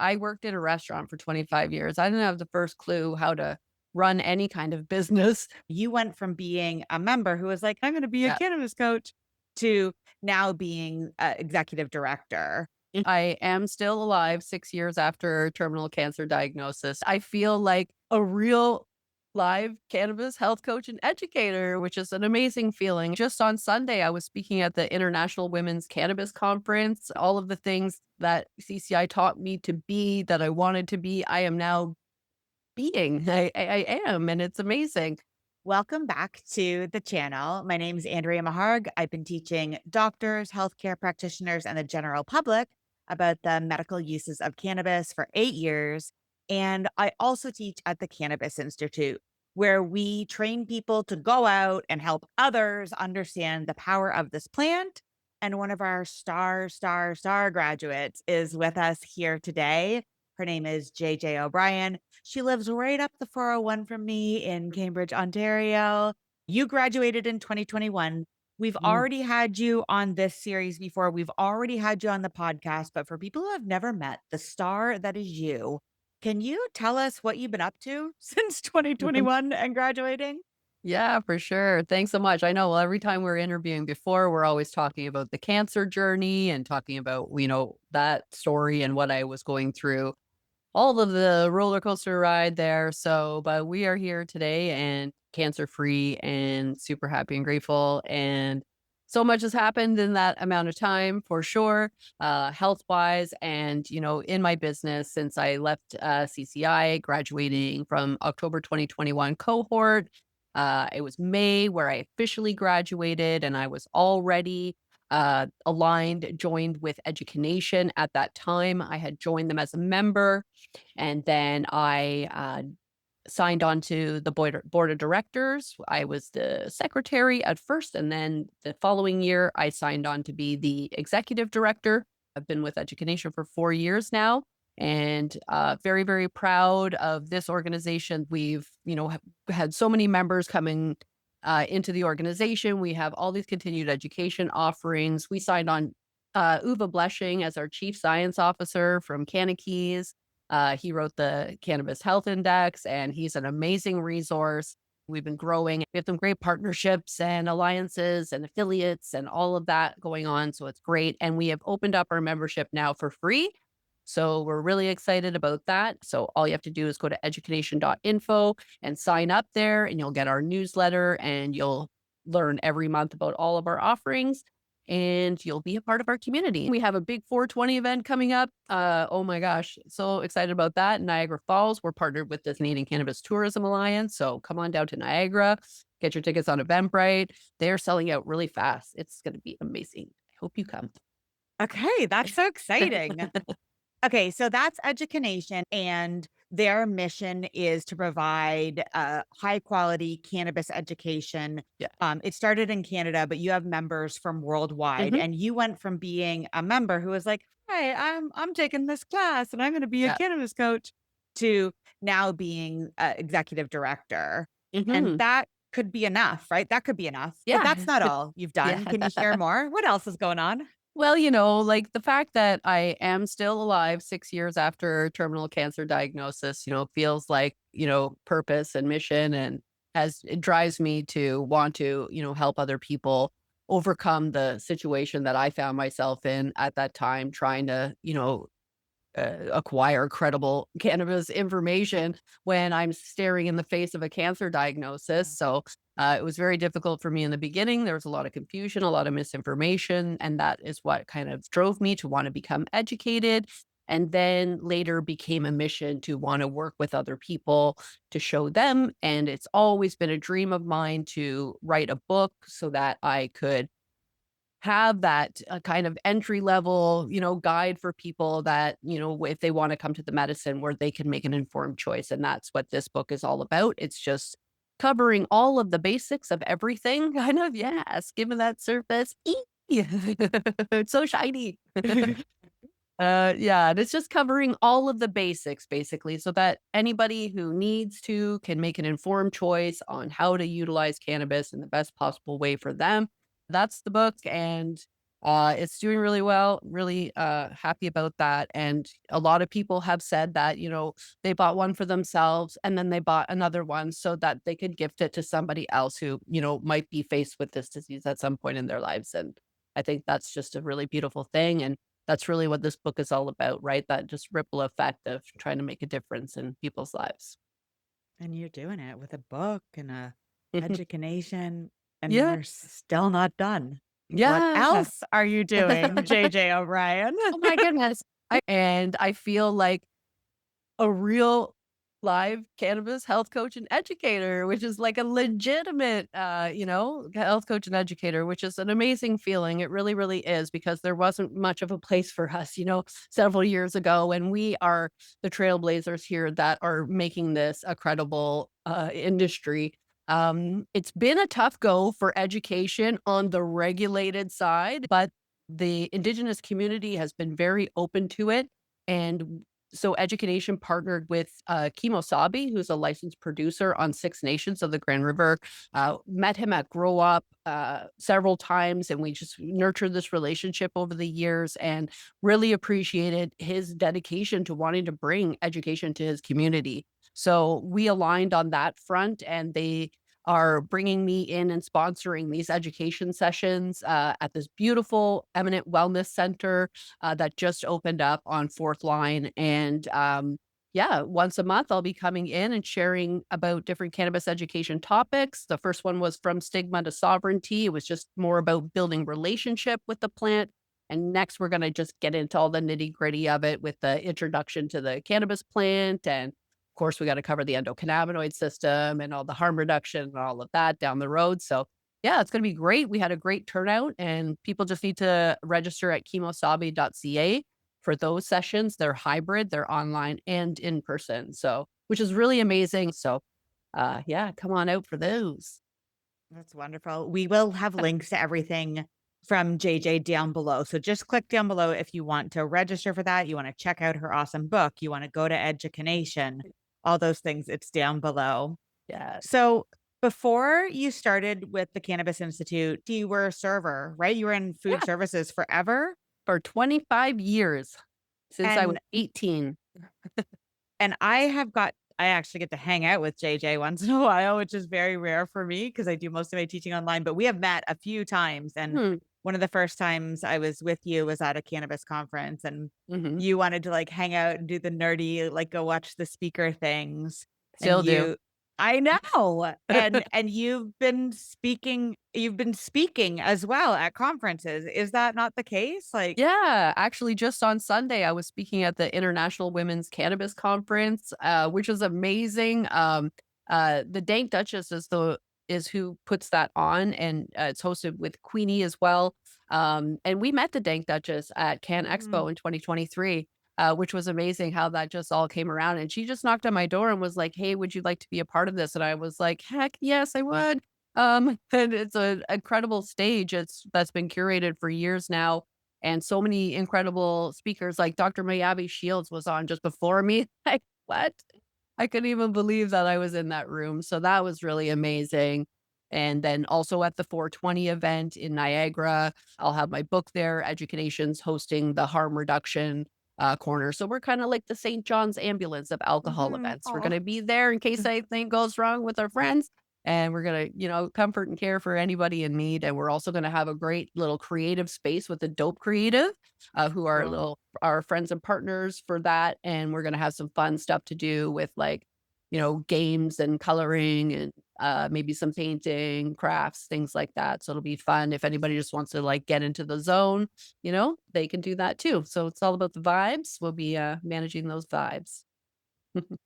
I worked in a restaurant for 25 years. I didn't have the first clue how to run any kind of business. You went from being a member who was like, "I'm gonna be a Yeah. cannabis coach," to now being a executive director. I am still alive 6 years after terminal cancer diagnosis. I feel like a real live cannabis health coach and educator, which is an amazing feeling. Just on Sunday, I was speaking at the International Women's Cannabis Conference. All of the things that CCI taught me to be, that I wanted to be, I am now being. I am, and it's amazing. Welcome back to the channel. My name is Andrea Maharg. I've been teaching doctors, healthcare practitioners, and the general public about the medical uses of cannabis for 8 years. And I also teach at the Cannabis Institute, where we train people to go out and help others understand the power of this plant. And one of our star graduates is with us here today. Her name is JJ O'Brien. She lives right up the 401 from me in Cambridge, Ontario. You graduated in 2021. We've Mm. already had you on this series before. We've already had you on the podcast. But for people who have never met the star that is you, can you tell us what you've been up to since 2021 and graduating? Yeah, for sure. Thanks so much. I know, well, every time we're interviewing before, we're always talking about the cancer journey and talking about, that story and what I was going through, all of the roller coaster ride there. So, but we are here today and cancer free and super happy and grateful. And so much has happened in that amount of time for sure, health wise. And, in my business since I left CCI, graduating from October 2021 cohort. It was May where I officially graduated and I was already aligned, joined with EducaNation at that time. I had joined them as a member and then I signed on to the board of directors. I was the secretary at first, and then the following year, I signed on to be the executive director. I've been with EducaNation for 4 years now, and very, very proud of this organization. We've, had so many members coming into the organization. We have all these continued education offerings. We signed on Uwe Blesching as our chief science officer from Cannakeys. He wrote the Cannabis Health Index, and he's an amazing resource. We've been growing. We have some great partnerships and alliances and affiliates and all of that going on. So it's great. And we have opened up our membership now for free. So we're really excited about that. So all you have to do is go to educanation.info and sign up there, and you'll get our newsletter and you'll learn every month about all of our offerings and you'll be a part of our community. We have a big 420 event coming up. Oh my gosh, so excited about that. Niagara Falls, we're partnered with the Canadian Cannabis Tourism Alliance. So come on down to Niagara, get your tickets on Eventbrite. They're selling out really fast. It's going to be amazing. I hope you come. Okay, that's so exciting. Okay, so that's EducaNation, and their mission is to provide high quality cannabis education. Yeah. It started in Canada, but you have members from worldwide, Hmm. and you went from being a member who was like, "Hey, I'm taking this class, and I'm going to be a Yeah. cannabis coach," to now being executive director, and Hmm. that could be enough, right? That could be enough, but Yeah. that's not all you've Yeah. done. Can you share more? What else is going on? Well, like the fact that I am still alive 6 years after terminal cancer diagnosis, feels like, purpose and mission and as it drives me to want to, help other people overcome the situation that I found myself in at that time, trying to, acquire credible cannabis information when I'm staring in the face of a cancer diagnosis. So it was very difficult for me in the beginning. There was a lot of confusion, a lot of misinformation, and that is what kind of drove me to want to become educated. And then later became a mission to want to work with other people to show them. And it's always been a dream of mine to write a book so that I could have that kind of entry level, guide for people that, if they want to come to the medicine where they can make an informed choice. And that's what this book is all about. It's just covering all of the basics of everything. Kind of, yes, given that surface. It's so shiny. Yeah, and it's just covering all of the basics basically so that anybody who needs to can make an informed choice on how to utilize cannabis in the best possible way for them. That's the book. And It's doing really well, really happy about that. And a lot of people have said that, they bought one for themselves and then they bought another one so that they could gift it to somebody else who, might be faced with this disease at some point in their lives. And I think that's just a really beautiful thing. And that's really what this book is all about, right? That just ripple effect of trying to make a difference in people's lives. And you're doing it with a book and a education, and Yeah. we're still not done. What Yeah. else are you doing, JJ O'Brien? Oh my goodness. I feel like a real live cannabis health coach and educator, which is like a legitimate, health coach and educator, which is an amazing feeling. It really, really is because there wasn't much of a place for us, several years ago. And we are the trailblazers here that are making this a credible industry. It's been a tough go for education on the regulated side, but the indigenous community has been very open to it. And so EduCanNation partnered with, Kemosabe, who's a licensed producer on Six Nations of the Grand River. Met him at Grow Up, several times, and we just nurtured this relationship over the years and really appreciated his dedication to wanting to bring education to his community. So we aligned on that front, and they are bringing me in and sponsoring these education sessions, at this beautiful Eminent Wellness Center that just opened up on Fourth Line. And yeah, once a month, I'll be coming in and sharing about different cannabis education topics. The first one was from stigma to sovereignty. It was just more about building relationship with the plant. And next, we're going to just get into all the nitty gritty of it with the introduction to the cannabis plant. And of course, we got to cover the endocannabinoid system and all the harm reduction and all of that down the road. So yeah, it's gonna be great. We had a great turnout, and people just need to register at kemosabe.ca for those sessions. They're hybrid, they're online and in person, so which is really amazing. So, yeah, come on out for those. That's wonderful. We will have links to everything from JJ down below. So just click down below if you want to register for that, you wanna check out her awesome book, you wanna go to EduCanNation, all those things, it's down below. Yeah, So, before you started with the Cannabis Institute, you were a server, right? You were in food yeah, services forever? for 25 years, since I was And 18. I actually get to hang out with JJ once in a while, which is very rare for me because I do most of my teaching online, but we have met a few times, and Hmm, one of the first times I was with you was at a cannabis conference, and mhm, you wanted to, like, hang out and do the nerdy, like, go watch the speaker things, and still do. I know, and you've been speaking as well at conferences. Is that not the case? Like Yeah, actually, just on Sunday, I was speaking at the International Women's Cannabis Conference, which was amazing. The Dank Duchess is who puts that on, and it's hosted with Queenie as well. And we met the Dank Duchess at Can mhm. Expo in 2023, which was amazing how that just all came around. And she just knocked on my door and was like, "Hey, would you like to be a part of this?" And I was like, "Heck yes, I would." And it's an incredible stage. That's been curated for years now, and so many incredible speakers, like Dr. Mayabi Shields was on just before me. Like, what? I couldn't even believe that I was in that room. So that was really amazing. And then also at the 420 event in Niagara, I'll have my book there. EduCanNation's hosting the harm reduction corner. So we're kind of like the St. John's ambulance of alcohol Mhm. events. We're going Aw. to be there in case anything goes wrong with our friends. And we're going to, comfort and care for anybody in need. And we're also going to have a great little creative space with the Dope Creative, who are Cool. little our friends and partners for that. And we're going to have some fun stuff to do with like, games and coloring and maybe some painting, crafts, things like that. So it'll be fun. If anybody just wants to like get into the zone, they can do that too. So it's all about the vibes. We'll be managing those vibes.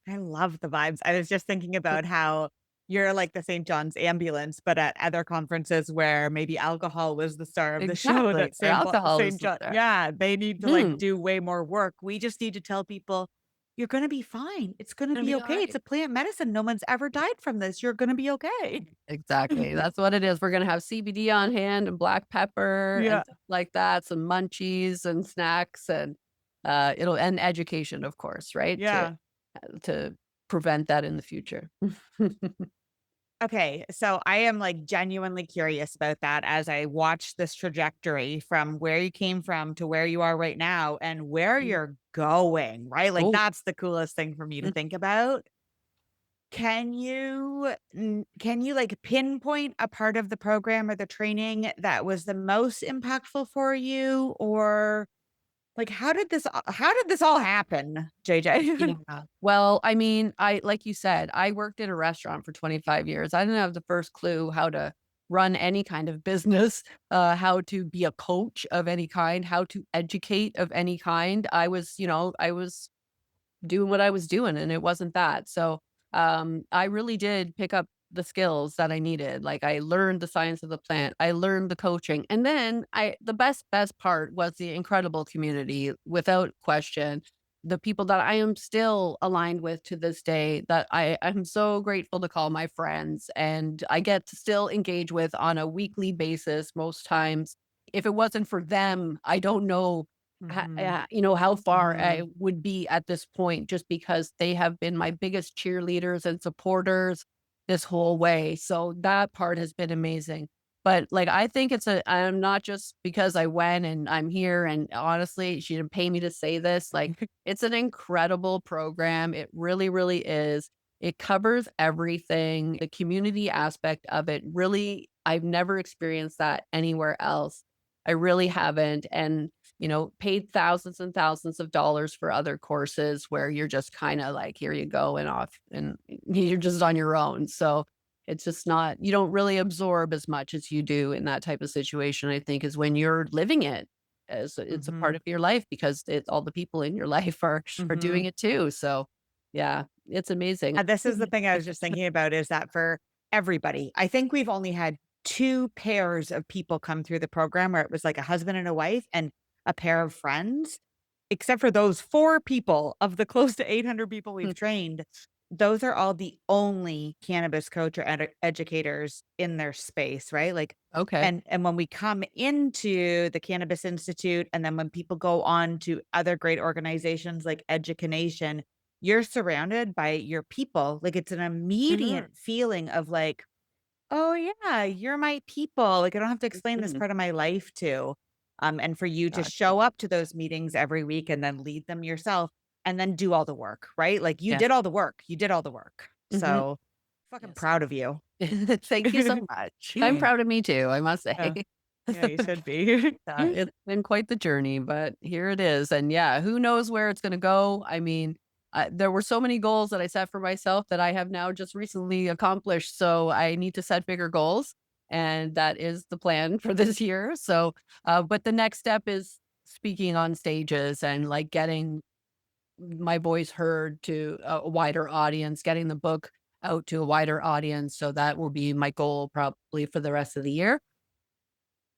I love the vibes. I was just thinking about how you're like the St. John's ambulance, but at other conferences where maybe alcohol was the star of the show, Exactly. that Or alcohol St. is John, there. yeah, they need to like Mm, do way more work. We just need to tell people, you're going to be fine. It's going to gonna be be all okay. It's right. a plant medicine. No one's ever died from this. You're going to be okay. Exactly. That's what it is. We're gonna have CBD on hand and black pepper and Yeah. stuff like that, some munchies and snacks and it'll and education, of course, right? To Yeah. to prevent that in the future. Okay, so I am like genuinely curious about that as I watch this trajectory from where you came from to where you are right now and where Mm. you're going, right? Like Oh, that's the coolest thing for me to mm, think about. Can you like pinpoint a part of the program or the training that was the most impactful for you, or like how did this all happen, JJ? yeah. Well, I mean, I like you said, I worked in a restaurant for 25 years. I didn't have the first clue how to run any kind of business, how to be a coach of any kind, how to educate of any kind. I was doing what I was doing, and it wasn't that. So, I really did pick up the skills that I needed. Like, I learned the science of the plant, I learned the coaching, and then the best part was the incredible community, without question. The people that I am still aligned with to this day that I'm so grateful to call my friends, and I get to still engage with on a weekly basis most times. If it wasn't for them, I don't know Mhm. how far I Mhm. would be at this point, just because they have been my biggest cheerleaders and supporters this whole way. So that part has been amazing. But like, I think I'm not just because I went and I'm here. And honestly, she didn't pay me to say this. Like, it's an incredible program. It really, really is. It covers everything. The community aspect of it really, I've never experienced that anywhere else. I really haven't. And paid thousands and thousands of dollars for other courses where you're just kind of like, here you go and off, and you're just on your own. So it's just not, you don't really absorb as much as you do in that type of situation, I think, is when you're living it as it's a part Mhm. of your life, because all the people in your life are doing Mhm. it too. So yeah, it's amazing. This is the thing I was just thinking about is that for everybody, I think we've only had 2 pairs of people come through the program where it was like a husband and a wife and a pair of friends. Except for those 4 people of the close to 800 people we've trained, those are all the only cannabis coach or educators in their space, right? Like, Okay. and when we come into the Cannabis Institute, and then when people go on to other great organizations like EduCanNation, you're surrounded by your people. Like, it's an immediate Mhm. feeling of like, "Oh, yeah, you're my people." Like, I don't have to explain this Mhm. part of my life to. And for you to Gotcha. show up to those meetings every week and then lead them yourself and then do all the work, right? Like, you Yeah. did all the work. You did all the work. Hmm. So, fucking Yes. proud of you. Thank you so much. I'm proud of me too, I must say. Yeah. Yeah, you should be. It's been quite the journey, but here it is. And yeah, who knows where it's going to go? I mean, there were so many goals that I set for myself that I have now just recently accomplished. So I need to set bigger goals. And that is the plan for this year. So, but the next step is speaking on stages and like getting my voice heard to a wider audience, getting the book out to a wider audience. So that will be my goal probably for the rest of the year.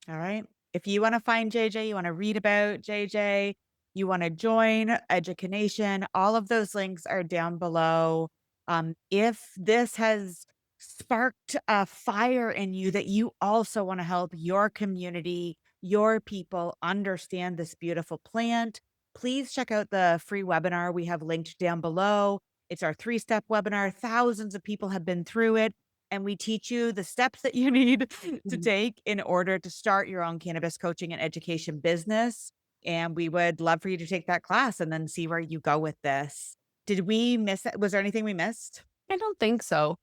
All right. If you want to find JJ, you want to read about JJ, you want to join EducaNation, all of those links are down below. If this has sparked a fire in you that you also want to help your community, your people understand this beautiful plant, please check out the free webinar we have linked down below. It's our 3-step webinar. Thousands of people have been through it, and we teach you the steps that you need to Mhm. take in order to start your own cannabis coaching and education business. And we would love for you to take that class and then see where you go with this. Did we miss it? Was there anything we missed? I don't think so.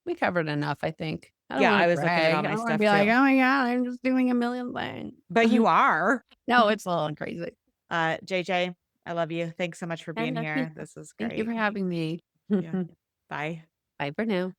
We covered enough, I think. I don't Yeah, wanna I was looking at all brag. I my don't wanna stuff be like, too. "Oh my god, I'm just doing a million things." But you are. No, it's a little crazy. JJ, I love you. Thanks so much for I being love you. here. This is Thank you great. for having me. Yeah. Bye. Bye for now.